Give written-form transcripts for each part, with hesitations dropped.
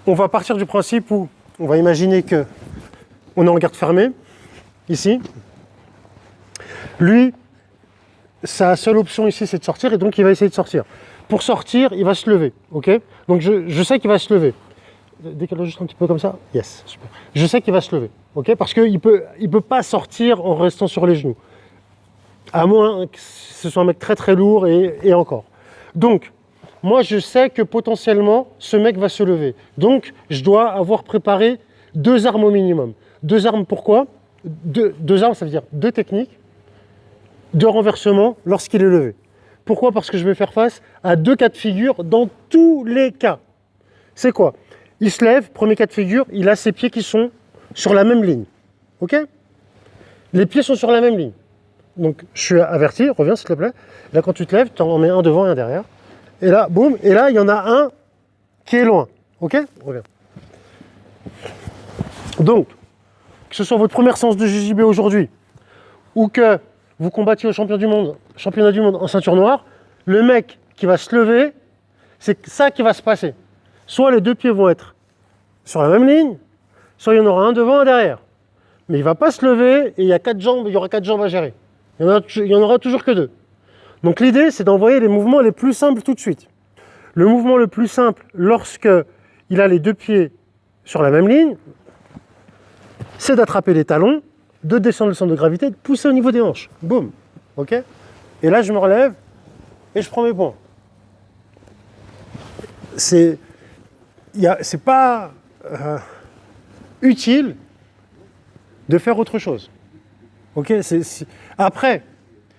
on va partir du principe où on va imaginer que on est en garde fermée, ici. Lui, sa seule option ici, c'est de sortir, et donc il va essayer de sortir. Pour sortir, il va se lever, ok? Donc je sais qu'il va se lever. Décale juste un petit peu comme ça. Yes, super. Je sais qu'il va se lever, ok? Parce qu'il il peut pas sortir en restant sur les genoux. À moins que ce soit un mec très très lourd et encore. Donc, moi je sais que potentiellement, ce mec va se lever. Donc, je dois avoir préparé 2 armes au minimum. 2 armes pourquoi? Deux armes, ça veut dire 2 techniques de renversement lorsqu'il est levé. Pourquoi? Parce que je vais faire face à 2 cas de figure dans tous les cas. C'est quoi? Il se lève, premier cas de figure, il a ses pieds qui sont sur la même ligne. Ok? Les pieds sont sur la même ligne. Donc je suis averti, reviens s'il te plaît. Là quand tu te lèves, tu en mets un devant et un derrière. Et là, boum, et là il y en a un qui est loin. Ok? Reviens. Donc, que ce soit votre première séance de JJB aujourd'hui, ou que vous combattiez au championnat du monde en ceinture noire, le mec qui va se lever, c'est ça qui va se passer. Soit les 2 pieds vont être sur la même ligne, soit il y en aura un devant et un derrière. Mais il ne va pas se lever et il y aura 4 jambes à gérer. Il y en aura toujours que 2. Donc l'idée, c'est d'envoyer les mouvements les plus simples tout de suite. Le mouvement le plus simple, lorsque il a les 2 pieds sur la même ligne, c'est d'attraper les talons, de descendre le centre de gravité, de pousser au niveau des hanches. Boum. Ok? Et là, je me relève et je prends mes points. C'est pas utile de faire autre chose. Ok? Après,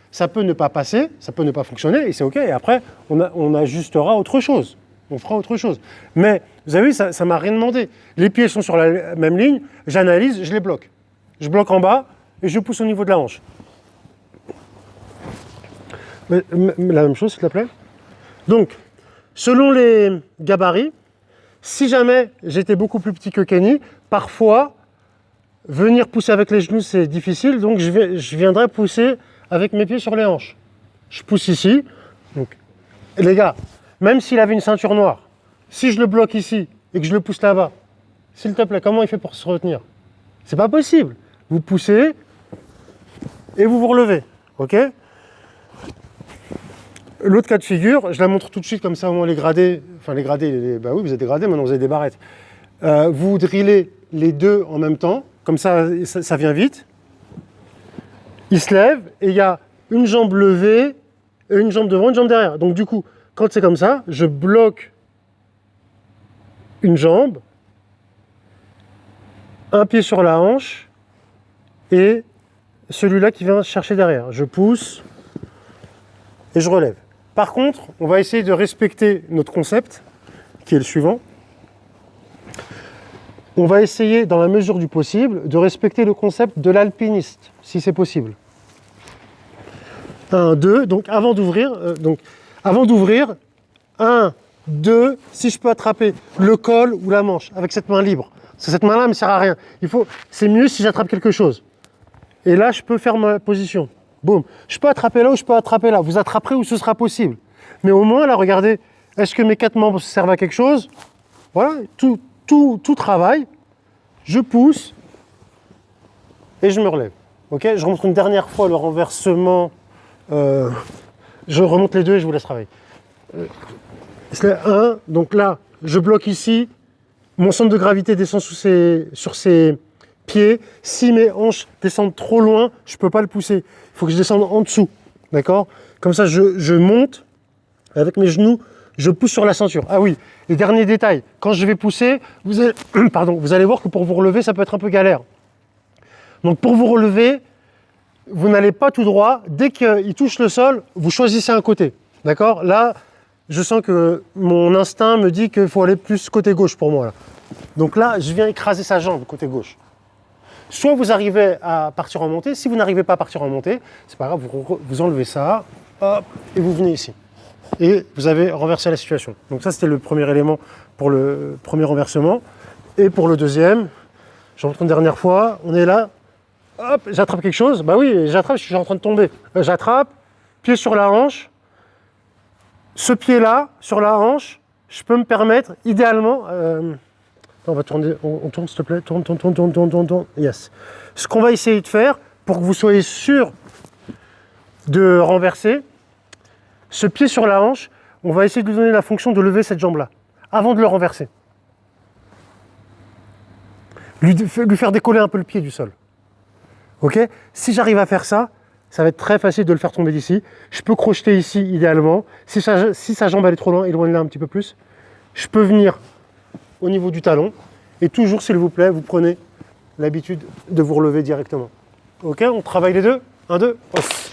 ça peut ne pas passer, ça peut ne pas fonctionner, et c'est ok. Et après, on ajustera autre chose. On fera autre chose. Mais, vous avez vu, ça ne m'a rien demandé. Les pieds sont sur la même ligne, j'analyse, je les bloque. Je bloque en bas et je pousse au niveau de la hanche. Mais la même chose, s'il te plaît. Donc, selon les gabarits, si jamais j'étais beaucoup plus petit que Kenny, parfois, venir pousser avec les genoux, c'est difficile, donc je viendrai pousser avec mes pieds sur les hanches. Je pousse ici. Donc, les gars, même s'il avait une ceinture noire, si je le bloque ici et que je le pousse là-bas, s'il te plaît, comment il fait pour se retenir? C'est pas possible. Vous poussez et vous vous relevez. Ok? L'autre cas de figure, je la montre tout de suite comme ça, au moins les gradés. Enfin, les gradés, bah oui, vous êtes des gradés, maintenant vous avez des barrettes. Vous drillez les 2 en même temps, comme ça vient vite. Il se lève et il y a une jambe levée, et une jambe devant, une jambe derrière. Donc du coup, quand c'est comme ça, je bloque une jambe, un pied sur la hanche et celui-là qui vient chercher derrière. Je pousse et je relève. Par contre, on va essayer de respecter notre concept, qui est le suivant. On va essayer, dans la mesure du possible, de respecter le concept de l'alpiniste, si c'est possible. 1, 2, donc avant d'ouvrir, 1, 2, si je peux attraper le col ou la manche avec cette main libre. Parce que cette main-là ne me sert à rien. C'est mieux si j'attrape quelque chose. Et là, je peux faire ma position. Boum. Je peux attraper là ou je peux attraper là. Vous attraperez où ce sera possible. Mais au moins, là, regardez, est-ce que mes 4 membres servent à quelque chose? Voilà, tout travaille. Je pousse et je me relève. Ok, je remonte une dernière fois le renversement. Je remonte les 2 et je vous laisse travailler. 1, donc là, je bloque ici. Mon centre de gravité descend sur ses pieds. Si mes hanches descendent trop loin, je ne peux pas le pousser. Il faut que je descende en dessous. D'accord? Comme ça, je monte avec mes genoux, je pousse sur la ceinture. Ah oui, les derniers détails. Quand je vais pousser, vous allez voir que pour vous relever, ça peut être un peu galère. Donc pour vous relever, vous n'allez pas tout droit. Dès qu'il touche le sol, vous choisissez un côté. D'accord? Là, je sens que mon instinct me dit qu'il faut aller plus côté gauche pour moi. Là. Donc là, je viens écraser sa jambe côté gauche. Soit vous arrivez à partir en montée. Si vous n'arrivez pas à partir en montée, c'est pas grave, vous enlevez ça, hop, et vous venez ici. Et vous avez renversé la situation. Donc ça, c'était le premier élément pour le premier renversement. Et pour le deuxième, je rentre une dernière fois, on est là, hop, j'attrape quelque chose. Bah oui, j'attrape, je suis en train de tomber. J'attrape, pied sur la hanche. Ce pied-là, sur la hanche, je peux me permettre, idéalement, On va tourner, on tourne s'il te plaît, tourne, tourne, tourne, tourne, tourne, tourne, tourne, yes. Ce qu'on va essayer de faire, pour que vous soyez sûr de renverser, ce pied sur la hanche, on va essayer de lui donner la fonction de lever cette jambe-là, avant de le renverser. Lui faire décoller un peu le pied du sol. Ok? Si j'arrive à faire ça, ça va être très facile de le faire tomber d'ici. Je peux crocheter ici, idéalement. Si sa jambe elle est trop loin, éloignez-la un petit peu plus. Je peux venir au niveau du talon. Et toujours, s'il vous plaît, vous prenez l'habitude de vous relever directement. Ok? On travaille les deux. 1, 2, hausse.